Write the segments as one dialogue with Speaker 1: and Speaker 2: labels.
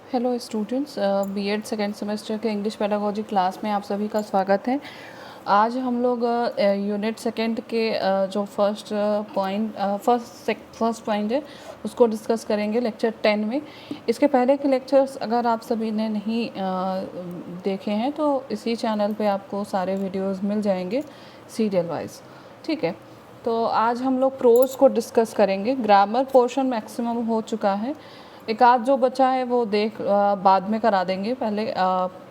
Speaker 1: Hello students, BEd second semester के English pedagogy class में आप सभी का स्वागत है। आज हम लोग यूनिट सेकेंड के जो फर्स्ट पॉइंट है उसको डिस्कस करेंगे लेक्चर 10 में। इसके पहले के लेक्चर्स अगर आप सभी ने नहीं देखे हैं तो इसी चैनल पे आपको सारे वीडियोस मिल जाएंगे सीरियल वाइज। ठीक है, तो आज हम लोग प्रोज को डिस्कस करेंगे। ग्रामर पोर्शन मैक्सिमम हो चुका है, एक आध जो बचा है वो बाद में करा देंगे। पहले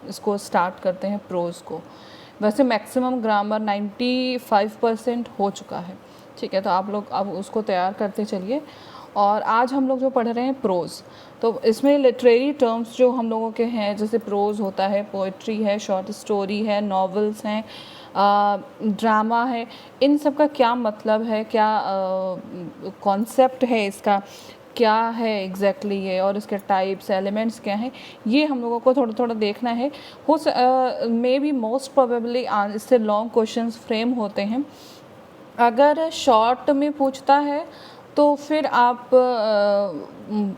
Speaker 1: इसको स्टार्ट करते हैं प्रोज को। वैसे मैक्सिमम ग्रामर 95% हो चुका है। ठीक है, तो आप लोग अब उसको तैयार करते चलिए। और आज हम लोग जो पढ़ रहे हैं प्रोज, तो इसमें लिटरेरी टर्म्स जो हम लोगों के हैं, जैसे प्रोज होता है, पोइट्री है, शॉर्ट स्टोरी है, नॉवेल्स हैं, ड्रामा है, इन सब का क्या मतलब है, क्या कॉन्सेप्ट है इसका, क्या है एग्जैक्टली ये, और इसके टाइप्स एलिमेंट्स क्या हैं, ये हम लोगों को थोड़ा थोड़ा देखना है। हो मे बी मोस्ट प्रोबेबली इससे लॉन्ग क्वेश्चंस फ्रेम होते हैं। अगर शॉर्ट में पूछता है तो फिर आप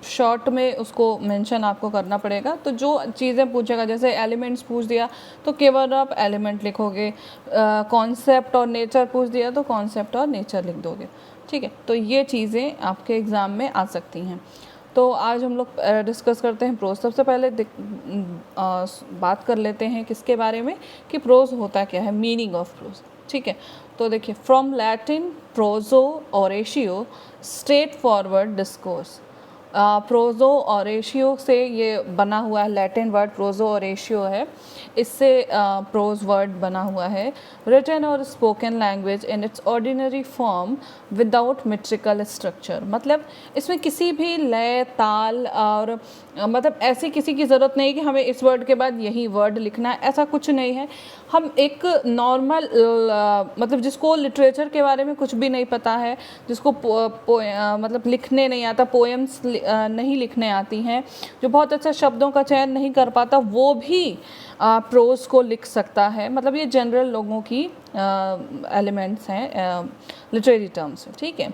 Speaker 1: शॉर्ट में उसको मेंशन आपको करना पड़ेगा। तो जो चीज़ें पूछेगा, जैसे एलिमेंट्स पूछ दिया तो केवल आप एलिमेंट लिखोगे, कॉन्सेप्ट और नेचर पूछ दिया तो कॉन्सेप्ट और नेचर लिख दोगे। ठीक है, तो ये चीज़ें आपके एग्ज़ाम में आ सकती हैं। तो आज हम लोग डिस्कस करते हैं प्रोज। सबसे पहले बात कर लेते हैं किसके बारे में कि प्रोज होता क्या है, मीनिंग ऑफ प्रोज। ठीक है, तो देखिए, from Latin prosa oratio, straightforward discourse. Prosa oratio से ये बना हुआ है, लैटिन वर्ड प्रोजो ओरेशियो है, इससे प्रोज वर्ड बना हुआ है। रिटन और spoken language in its ordinary form without metrical structure. मतलब इसमें किसी भी लय, ताल और मतलब ऐसी किसी की ज़रूरत नहीं कि हमें इस वर्ड के बाद यही वर्ड लिखना है, ऐसा कुछ नहीं है। हम एक नॉर्मल मतलब जिसको लिटरेचर के बारे में कुछ भी नहीं पता है, जिसको मतलब लिखने नहीं आता, पोएम्स नहीं लिखने आती हैं, जो बहुत अच्छा शब्दों का चयन नहीं कर पाता, वो भी प्रोज को लिख सकता है। मतलब ये जनरल लोगों की एलिमेंट्स हैं, लिटरेरी टर्म्स। ठीक है,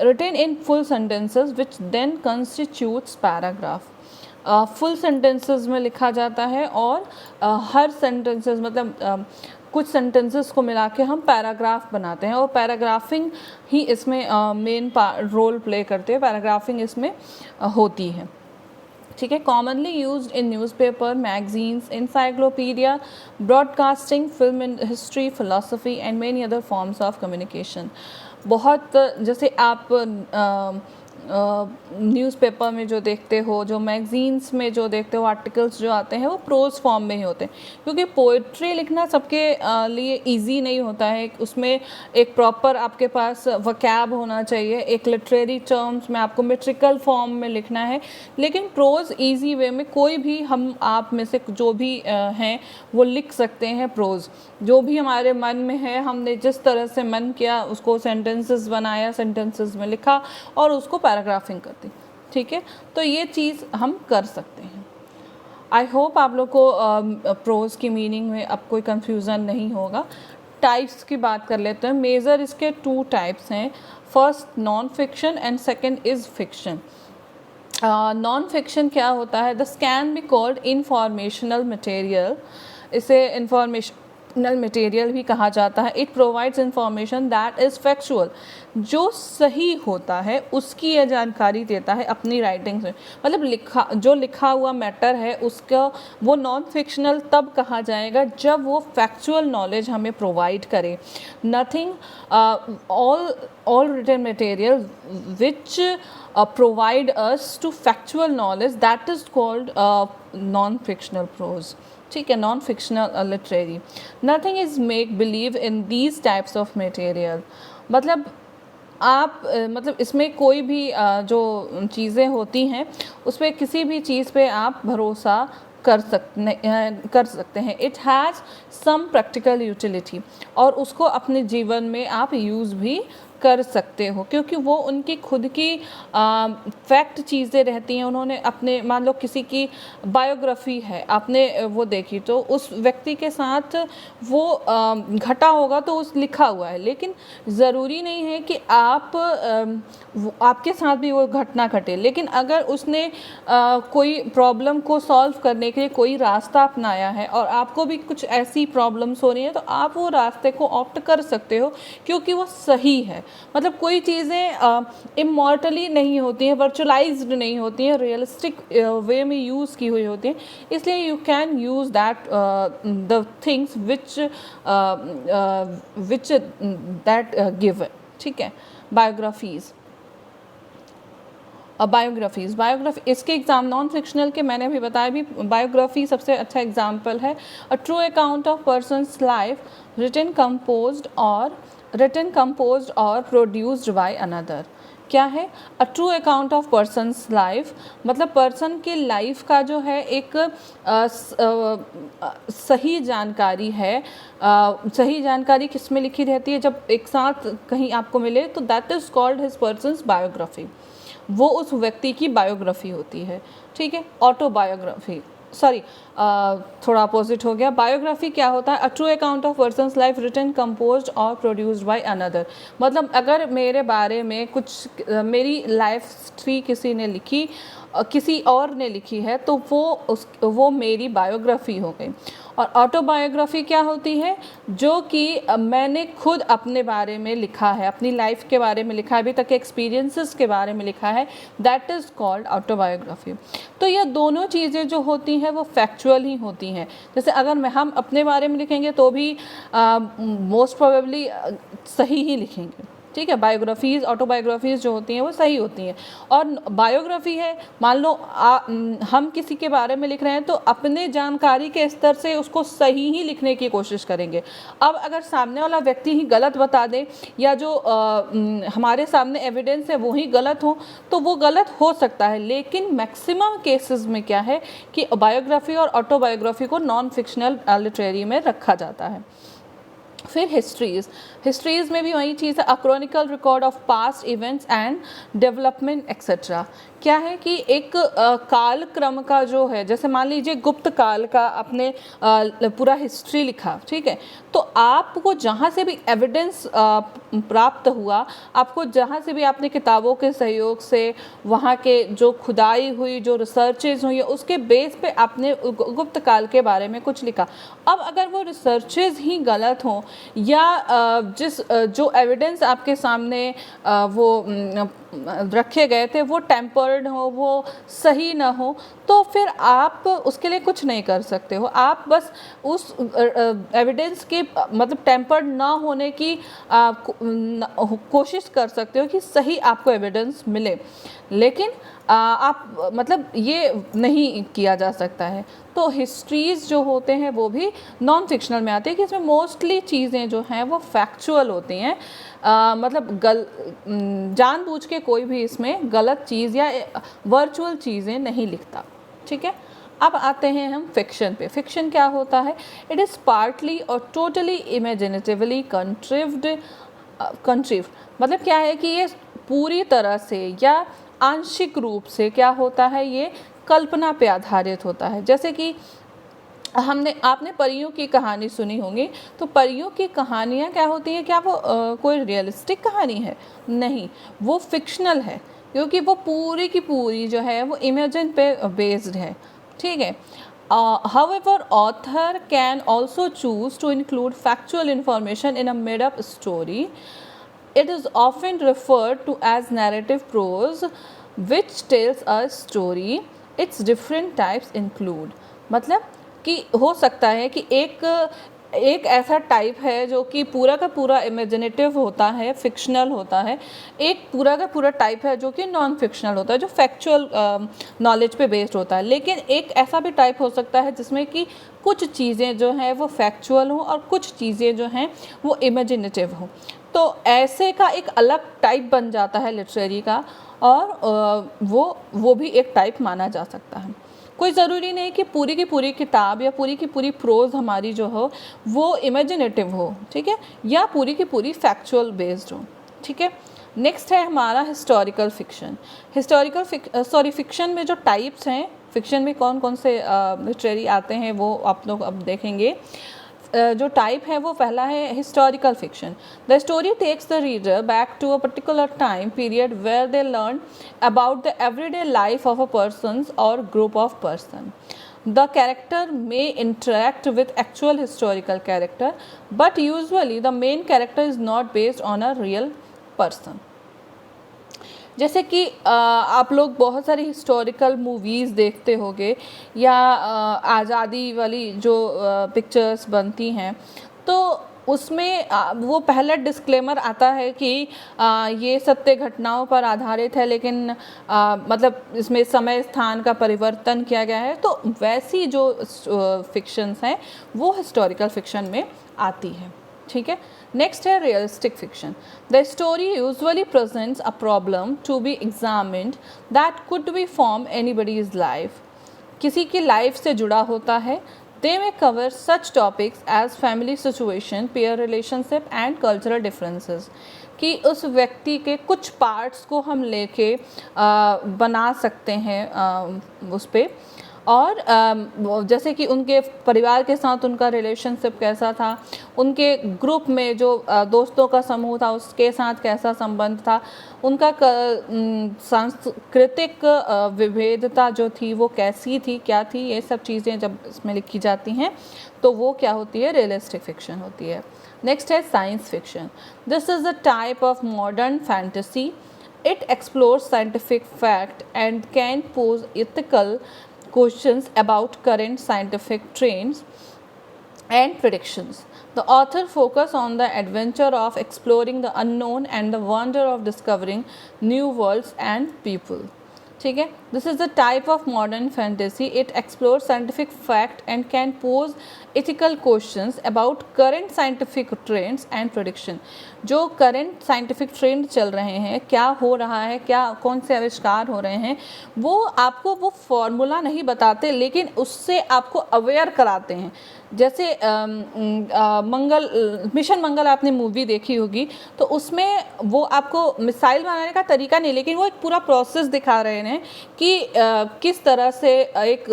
Speaker 1: written in full sentences which then constitutes paragraph. Full sentences में लिखा जाता है और हर सेंटेंसेस मतलब कुछ सेंटेंसेस को मिला के हम पैराग्राफ बनाते हैं, और पैराग्राफिंग ही इसमें मेन रोल प्ले करते हैं, पैराग्राफिंग इसमें होती है। ठीक है, commonly used in newspaper, magazines, encyclopedia, broadcasting, film history, philosophy and many other forms of communication. बहुत जैसे आप न्यूज़पेपर में जो देखते हो, जो मैगजीन्स में जो देखते हो, आर्टिकल्स जो आते हैं वो प्रोज फॉर्म में ही होते हैं, क्योंकि पोइट्री लिखना सबके लिए इजी नहीं होता है। उसमें एक प्रॉपर आपके पास वोकैब होना चाहिए, एक लिटरेरी टर्म्स में आपको मेट्रिकल फॉर्म में लिखना है। लेकिन प्रोज इजी वे में कोई भी हम आप में से जो भी हैं वो लिख सकते हैं। प्रोज जो भी हमारे मन में है, हमने जिस तरह से मन किया उसको सेंटेंसेस बनाया, सेंटेंसेस में लिखा और उसको पैराग्राफिंग कर दी। ठीक है, तो ये चीज़ हम कर सकते हैं। आई होप आप लोग को प्रोज की मीनिंग में अब कोई कंफ्यूजन नहीं होगा। टाइप्स की बात कर लेते हैं। मेजर इसके 2 टाइप्स हैं, first non fiction and second is fiction. Non fiction क्या होता है? This can be called informational material. इसे इंफॉर्मेशनल मटेरियल भी कहा जाता है। It provides information that is factual. जो सही होता है उसकी यह जानकारी देता है अपनी राइटिंग से। मतलब जो लिखा हुआ मैटर है उसका वो नॉन फिक्शनल तब कहा जाएगा जब वो फैक्चुअल नॉलेज हमें प्रोवाइड करे। Nothing all written material which provide us to factual knowledge, that is called non-fictional prose. ठीक है, non fictional literary. Nothing is make believe in these types of material. मतलब आप मतलब इसमें कोई भी जो चीज़ें होती हैं उस पर किसी भी चीज़ पे आप भरोसा कर सकते हैं। It has some practical utility, और उसको अपने जीवन में आप यूज़ भी कर सकते हो, क्योंकि वो उनकी खुद की फैक्ट चीज़ें रहती हैं। उन्होंने अपने, मान लो किसी की बायोग्राफी है, आपने वो देखी, तो उस व्यक्ति के साथ वो घटा होगा तो उस लिखा हुआ है, लेकिन ज़रूरी नहीं है कि आपके साथ भी वो घटना घटे। लेकिन अगर उसने कोई प्रॉब्लम को सॉल्व करने के लिए कोई रास्ता अपनाया है और आपको भी कुछ ऐसी प्रॉब्लम्स हो रही हैं, तो आप वो रास्ते को ऑप्ट कर सकते हो, क्योंकि वो सही है। मतलब कोई चीज़ें इमॉर्टली नहीं होती हैं, वर्चुअलाइज्ड नहीं होती हैं, रियलिस्टिक वे में यूज़ की हुई होती हैं, इसलिए you can use that the things which that give, ठीक है। बायोग्राफीज़, बायोग्राफी इसके एग्जाम नॉन फिक्शनल के मैंने अभी बताया भी, बायोग्राफी सबसे अच्छा एग्जाम्पल है। A true account of person's life written composed और प्रोड्यूस्ड बाय अनदर। क्या है a true account of person's life? मतलब पर्सन के लाइफ का जो है एक सही जानकारी है। सही जानकारी किस में लिखी रहती है? जब एक साथ कहीं आपको मिले तो that is called his persons biography, वो उस व्यक्ति की बायोग्राफी होती है, ठीक है। ऑटोबायोग्राफी, सॉरी थोड़ा अपोजिट हो गया। बायोग्राफी क्या होता है? A true account of person's life written composed और प्रोड्यूस्ड बाय अनदर। मतलब अगर मेरे बारे में कुछ मेरी लाइफ हिस्ट्री किसी ने लिखी, किसी और ने लिखी है, तो वो मेरी बायोग्राफी हो गई। और ऑटोबायोग्राफी क्या होती है? जो कि मैंने खुद अपने बारे में लिखा है, अपनी लाइफ के बारे में लिखा है, अभी तक के एक्सपीरियंसेस के बारे में लिखा है, दैट इज़ कॉल्ड ऑटोबायोग्राफी। तो ये दोनों चीज़ें जो होती हैं वो फैक्चुअल ही होती हैं। जैसे अगर हम अपने बारे में लिखेंगे तो भी मोस्ट प्रोबेबली सही ही लिखेंगे, ठीक है। बायोग्राफीज़, ऑटोबायोग्राफीज़ जो होती हैं वो सही होती हैं। और बायोग्राफी है, मान लो हम किसी के बारे में लिख रहे हैं तो अपने जानकारी के स्तर से उसको सही ही लिखने की कोशिश करेंगे। अब अगर सामने वाला व्यक्ति ही गलत बता दे, या जो हमारे सामने एविडेंस है वो ही गलत हो, तो वो गलत हो सकता है। लेकिन मैक्सिमम केसेस में क्या है कि बायोग्राफी और ऑटोबायोग्राफी को नॉन फिक्शनल लिटरेरी में रखा जाता है। फिर हिस्ट्रीज़ में भी वही चीज़ है, a chronicle record of past events and development etcetera. क्या है कि एक काल क्रम का जो है, जैसे मान लीजिए गुप्त काल का आपने पूरा हिस्ट्री लिखा, ठीक है, तो आपको जहाँ से भी एविडेंस प्राप्त हुआ, आपको जहाँ से भी आपने किताबों के सहयोग से, वहाँ के जो खुदाई हुई, जो रिसर्चेज हुई, उसके बेस पे आपने गुप्त काल के बारे में कुछ लिखा। अब अगर वो रिसर्चेज ही गलत हों, या जो एविडेंस आपके सामने वो रखे गए थे वो टेम्पर्ड हो, वो सही ना हो, तो फिर आप उसके लिए कुछ नहीं कर सकते हो। आप बस उस एविडेंस के मतलब टेम्पर्ड ना होने की कोशिश कर सकते हो कि सही आपको एविडेंस मिले, लेकिन आप मतलब ये नहीं किया जा सकता है। तो हिस्ट्रीज़ जो होते हैं वो भी नॉन फिक्शनल में आते हैं, कि इसमें मोस्टली चीज़ें जो हैं वो फैक्चुअल होती हैं। मतलब जानबूझ के कोई भी इसमें गलत चीज़ या वर्चुअल चीज़ें नहीं लिखता, ठीक है। अब आते हैं हम फिक्शन पे। फिक्शन क्या होता है? इट इज़ पार्टली और टोटली इमेजिनेटिवली कंट्रीव्ड। मतलब क्या है कि ये पूरी तरह से या आंशिक रूप से क्या होता है, ये कल्पना पे आधारित होता है। जैसे कि आपने परियों की कहानी सुनी होगी, तो परियों की कहानियाँ क्या होती हैं? क्या वो कोई रियलिस्टिक कहानी है? नहीं, वो फिक्शनल है, क्योंकि वो पूरी की पूरी जो है वो इमेजिन पे बेस्ड है, ठीक है। However, author can also choose to include factual information in a made-up story. It is often referred to as narrative prose, which tells a story. Its different types include, मतलब कि हो सकता है कि एक ऐसा टाइप है जो कि पूरा का पूरा इमेजिनेटिव होता है, फिक्शनल होता है। एक पूरा का पूरा टाइप है जो कि नॉन फिक्शनल होता है, जो फैक्चुअल नॉलेज पे बेस्ड होता है। लेकिन एक ऐसा भी टाइप हो सकता है जिसमें कि कुछ चीज़ें जो हैं वो फैक्चुअल हों और कुछ चीज़ें जो हैं वो इमेजिनेटिव हों। तो ऐसे का एक अलग टाइप बन जाता है लिटरेरी का, और वो भी एक टाइप माना जा सकता है। कोई ज़रूरी नहीं कि पूरी की पूरी किताब या पूरी की पूरी प्रोज हमारी जो हो वो इमेजिनेटिव हो, ठीक है, या पूरी की पूरी फैक्चुअल बेस्ड हो, ठीक है। नेक्स्ट है हमारा हिस्टोरिकल फिक्शन। फिक्शन में जो टाइप्स हैं, फिक्शन में कौन कौन से लिटरेरी आते हैं वो आप लोग अब देखेंगे। जो टाइप है वो पहला है historical fiction. The story takes the reader back to a particular time period where they learn about the everyday life of a person और group of person. The character may interact with actual historical character, but usually the main character is not based on a real person. जैसे कि आप लोग बहुत सारी historical movies देखते होंगे या आज़ादी वाली जो पिक्चर्स बनती हैं, तो उसमें वो पहला डिस्क्लेमर आता है कि ये सत्य घटनाओं पर आधारित है, लेकिन मतलब इसमें समय स्थान का परिवर्तन किया गया है। तो वैसी जो फिक्शंस हैं वो हिस्टोरिकल फिक्शन में आती है, ठीक है। नेक्स्ट है realistic fiction. The story usually presents a problem to be examined that could be from anybody's life. किसी की लाइफ से जुड़ा होता है। They may cover such topics as family situation, peer relationship and cultural differences. कि उस व्यक्ति के कुछ पार्ट्स को हम लेके बना सकते हैं उस पर, और जैसे कि उनके परिवार के साथ उनका रिलेशनशिप कैसा था, उनके ग्रुप में जो दोस्तों का समूह था उसके साथ कैसा संबंध था, उनका सांस्कृतिक विविधता जो थी वो कैसी थी, क्या थी, ये सब चीज़ें जब इसमें लिखी जाती हैं तो वो क्या होती है, रियलिस्टिक फिक्शन होती है। नेक्स्ट है science fiction. This is a type of modern fantasy. It explores scientific fact and can pose ethical questions about current scientific trends and predictions. The author focus on the adventure of exploring the unknown and the wonder of discovering new worlds and people. ठीक है। This is the type of modern fantasy. It explore scientific fact and can pose ethical questions about current scientific trends and prediction. जो current scientific trend चल रहे हैं, क्या हो रहा है, क्या कौन से आविष्कार हो रहे हैं, वो आपको वो फॉर्मूला नहीं बताते, लेकिन उससे आपको अवेयर कराते हैं। जैसे मिशन मंगल आपने मूवी देखी होगी, तो उसमें वो आपको मिसाइल बनाने का तरीका नहीं, लेकिन वो एक पूरा प्रोसेस दिखा रहे हैं कि किस तरह से एक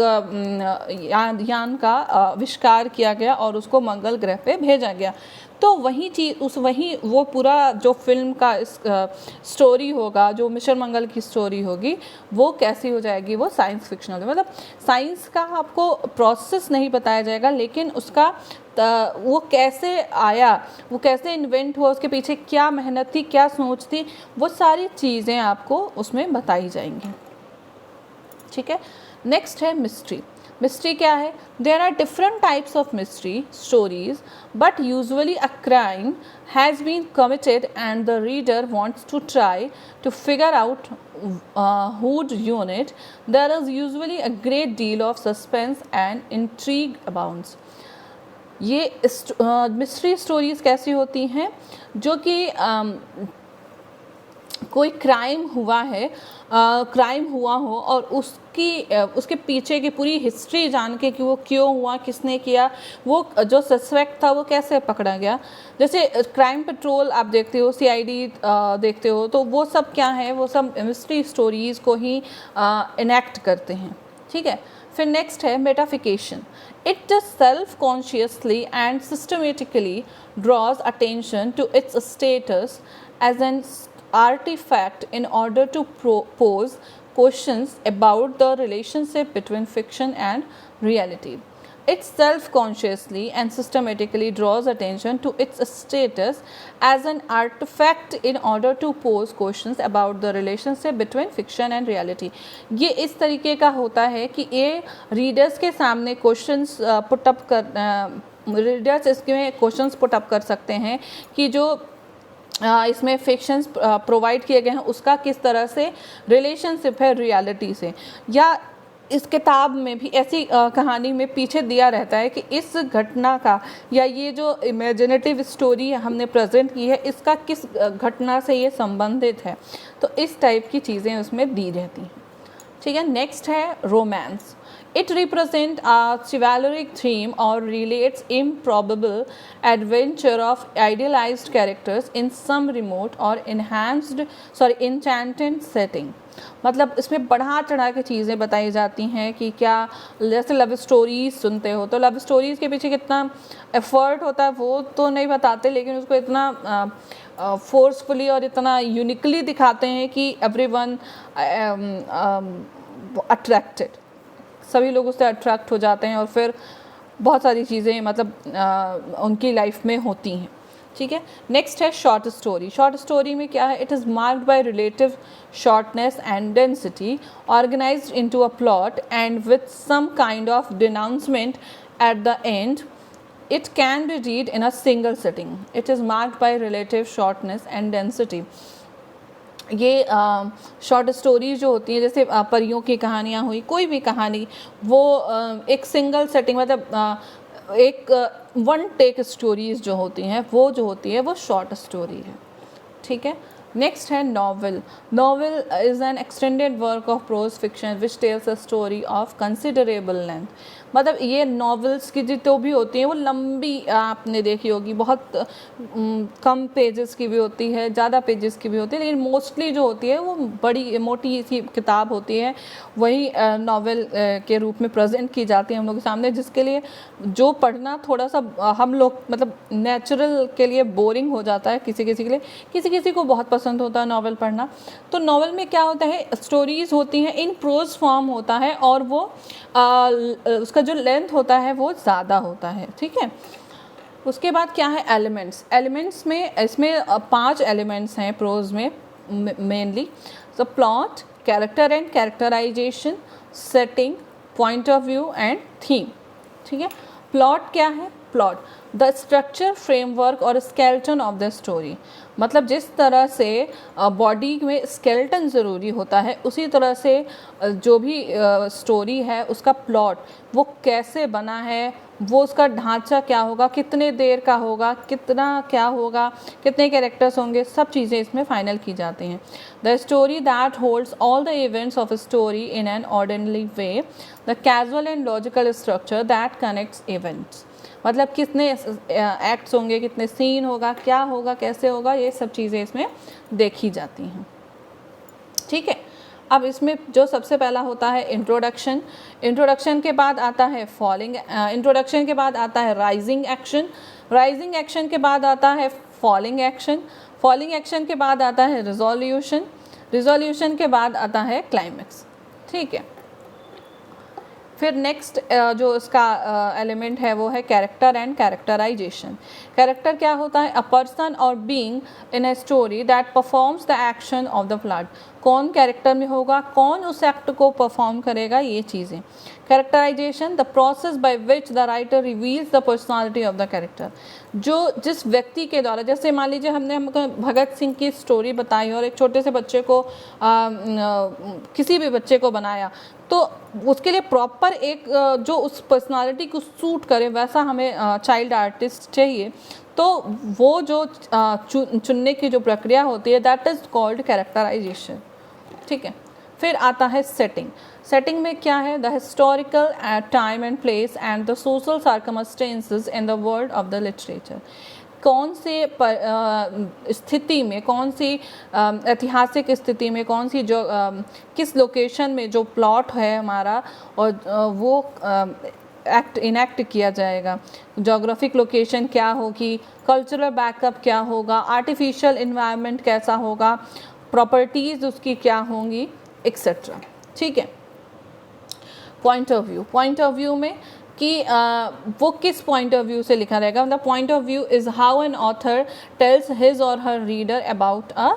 Speaker 1: यान का आविष्कार किया गया और उसको मंगल ग्रह पे भेजा गया। तो वही चीज़ वो पूरा जो फिल्म का स्टोरी होगा, जो मिशन मंगल की स्टोरी होगी, वो कैसी हो जाएगी, वो साइंस फिक्शन होगी। मतलब साइंस का आपको प्रोसेस नहीं बताया जाएगा, लेकिन उसका वो कैसे आया, वो कैसे इन्वेंट हुआ, उसके पीछे क्या मेहनत थी, क्या सोच थी, वो सारी चीज़ें आपको उसमें बताई जाएंगी, ठीक है। नेक्स्ट है मिस्ट्री। मिस्ट्री क्या है? There are different types of mystery stories, but usually a crime has been committed and the reader wants to try to figure out who done it. There is usually a great deal of suspense and intrigue abounds. ये mystery stories कैसी होती हैं? जो कि कोई crime हुआ है, crime हुआ हो और उसके पीछे की पूरी हिस्ट्री जान के कि वो क्यों हुआ, किसने किया, वो जो सस्पेक्ट था वो कैसे पकड़ा गया। जैसे क्राइम पेट्रोल आप देखते हो, CID देखते हो, तो वो सब क्या है, वो सब मिस्ट्री स्टोरीज़ को ही इनेक्ट करते हैं, ठीक है। फिर नेक्स्ट है metafiction. Itself consciously and systematically draws attention to its status as an artifact in order to pose questions about the relationship between fiction and reality. It self-consciously and systematically draws attention to its status as an artifact in order to pose questions about the relationship between fiction and reality. ये इस तरीके का होता है कि ये readers के सामने क्वेश्चंस पुटअप कर रीडर्स इसमें क्वेश्चंस पुटअप कर सकते हैं कि जो इसमें फिक्शंस प्रोवाइड किए गए हैं उसका किस तरह से रिलेशनशिप है रियलिटी से। या इस किताब में भी ऐसी कहानी में पीछे दिया रहता है कि इस घटना का या ये जो इमेजिनेटिव स्टोरी हमने प्रेजेंट की है इसका किस घटना से ये संबंधित है। तो इस टाइप की चीज़ें उसमें दी रहती हैं, ठीक है। नेक्स्ट है romance. It represents a chivalric theme or relates improbable adventure of idealized characters in some remote or enchanted setting। मतलब इसमें बढ़ा चढ़ा के चीज़ें बताई जाती हैं कि क्या, जैसे लव स्टोरीज सुनते हो तो लव स्टोरीज के पीछे कितना एफर्ट होता है वो तो नहीं बताते, लेकिन उसको इतना फोर्सफुली और इतना यूनिकली दिखाते हैं कि एवरीवन अट्रैक्टेड, सभी लोग उससे अट्रैक्ट हो जाते हैं और फिर बहुत सारी चीज़ें मतलब उनकी लाइफ में होती हैं। ठीक है। नेक्स्ट है शॉर्ट स्टोरी। शॉर्ट स्टोरी में क्या है, it is marked by relative shortness and density, organized into a plot and with some kind of denouement at the end. It can be read in a single sitting. It is marked by relative shortness and density. ये short story जो होती हैं, जैसे परियों की कहानियाँ हुई, कोई भी कहानी, वो एक सिंगल सेटिंग मतलब एक वन टेक स्टोरीज जो होती हैं वो जो होती है वो शॉर्ट स्टोरी है। ठीक है। नेक्स्ट है novel. Novel is an extended work of pros fiction which tells a story of considerable length. मतलब ये नॉवेल्स की जो भी होती हैं वो लंबी, आपने देखी होगी, बहुत कम पेजेस की भी होती है, ज़्यादा पेजेस की भी होती है, लेकिन मोस्टली जो होती है वो बड़ी मोटी सी किताब होती है, वही नॉवेल के रूप में प्रेजेंट की जाती है हम लोग के सामने, जिसके लिए जो पढ़ना थोड़ा सा हम लोग मतलब नेचुरल के लिए बोरिंग हो जाता है किसी किसी के लिए, किसी किसी को बहुत पसंद होता है नॉवेल पढ़ना। तो नॉवेल में क्या होता है, स्टोरीज़ होती हैं, इन प्रोज फॉर्म होता है और वो उसका जो लेंथ होता है वो ज़्यादा होता है। ठीक है। उसके बाद क्या है एलिमेंट्स। एलिमेंट्स में इसमें 5 एलिमेंट्स हैं प्रोज में मेनली। तो plot, character and characterisation, setting, point of view and theme. ठीक है। प्लॉट क्या है, प्लॉट द स्ट्रक्चर, फ्रेमवर्क और स्केलेटन ऑफ द स्टोरी। मतलब जिस तरह से बॉडी में स्केलेटन ज़रूरी होता है, उसी तरह से जो भी स्टोरी है उसका प्लॉट वो कैसे बना है, वो उसका ढांचा क्या होगा, कितने देर का होगा, कितना क्या होगा, कितने कैरेक्टर्स होंगे, सब चीज़ें इसमें फाइनल की जाती हैं। The story that holds all the events of story in an ordinary way, the casual and logical structure that connects events. मतलब कितने एक्ट्स होंगे, कितने सीन होगा, क्या होगा, कैसे होगा, ये सब चीज़ें इसमें देखी जाती हैं। ठीक है। अब इसमें जो सबसे पहला होता है इंट्रोडक्शन। इंट्रोडक्शन के बाद आता है फॉलिंग, इंट्रोडक्शन के बाद आता है राइजिंग एक्शन, राइजिंग एक्शन के बाद आता है फॉलिंग एक्शन, फॉलिंग एक्शन के बाद आता है रिजोल्यूशन, रिजोल्यूशन के बाद आता है क्लाइमेक्स। ठीक है। फिर नेक्स्ट जो इसका एलिमेंट है वो है कैरेक्टर एंड कैरेक्टराइजेशन। कैरेक्टर क्या होता है, अ पर्सन और being in a story that performs the action of the plot. कौन कैरेक्टर में होगा, कौन उस एक्ट को परफॉर्म करेगा, ये चीज़ें। Characterisation the process by which the writer reveals the personality of the character. जो जिस व्यक्ति के द्वारा, जैसे मान लीजिए हमने हमको भगत सिंह की स्टोरी बताई और एक छोटे से बच्चे को किसी भी बच्चे को बनाया, तो उसके लिए प्रॉपर एक जो उस पर्सनालिटी को सूट करे वैसा हमें चाइल्ड आर्टिस्ट चाहिए। तो वो जो चुनने की जो प्रक्रिया होती है दैट इज़ कॉल्ड कैरेक्टराइजेशन। ठीक है। फिर आता है सेटिंग। सेटिंग में क्या है, the historical time and place and the social circumstances in the world of the literature. कौन से स्थिति में, कौन सी ऐतिहासिक स्थिति में, कौन सी जो किस लोकेशन में जो प्लॉट है हमारा और वो एक्ट इनैक्ट किया जाएगा, जोग्राफिक लोकेशन क्या होगी, कल्चरल बैकअप क्या होगा, आर्टिफिशियल इन्वायरमेंट कैसा होगा, प्रॉपर्टीज़ उसकी क्या होंगी, एक्सेट्रा। ठीक है। Point of view, point of view में कि वो किस पॉइंट ऑफ व्यू से लिखा रहेगा। मतलब point of view is how an author tales his और हर रीडर अबाउट अ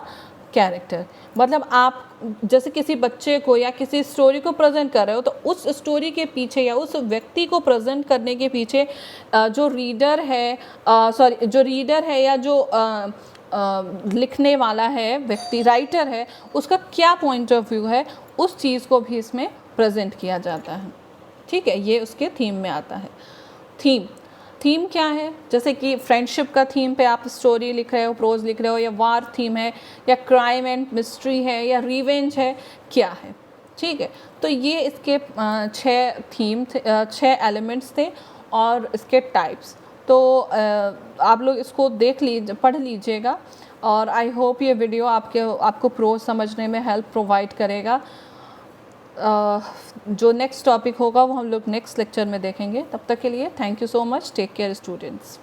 Speaker 1: कैरेक्टर। मतलब आप जैसे किसी बच्चे को या किसी स्टोरी को प्रेजेंट कर रहे हो, तो उस स्टोरी के पीछे या उस व्यक्ति को प्रेजेंट करने के पीछे जो रीडर है, जो रीडर है या जो लिखने वाला है व्यक्ति, राइटर है, उसका क्या पॉइंट ऑफ व्यू है, उस चीज़ को भी इसमें प्रेजेंट किया जाता है। ठीक है। ये उसके थीम में आता है। थीम, थीम क्या है, जैसे कि फ्रेंडशिप का थीम पे आप स्टोरी लिख रहे हो, प्रोज लिख रहे हो, या वार थीम है, या क्राइम एंड मिस्ट्री है, या रिवेंज है, क्या है। ठीक है। तो ये इसके 6 थीम थे, 6 एलिमेंट्स थे और इसके टाइप्स। तो आप लोग इसको देख लीजिए, पढ़ लीजिएगा और आई होप ये वीडियो आपको प्रोज समझने में हेल्प प्रोवाइड करेगा। जो नेक्स्ट टॉपिक होगा वो हम लोग नेक्स्ट लेक्चर में देखेंगे। तब तक के लिए thank you so much. Take care students.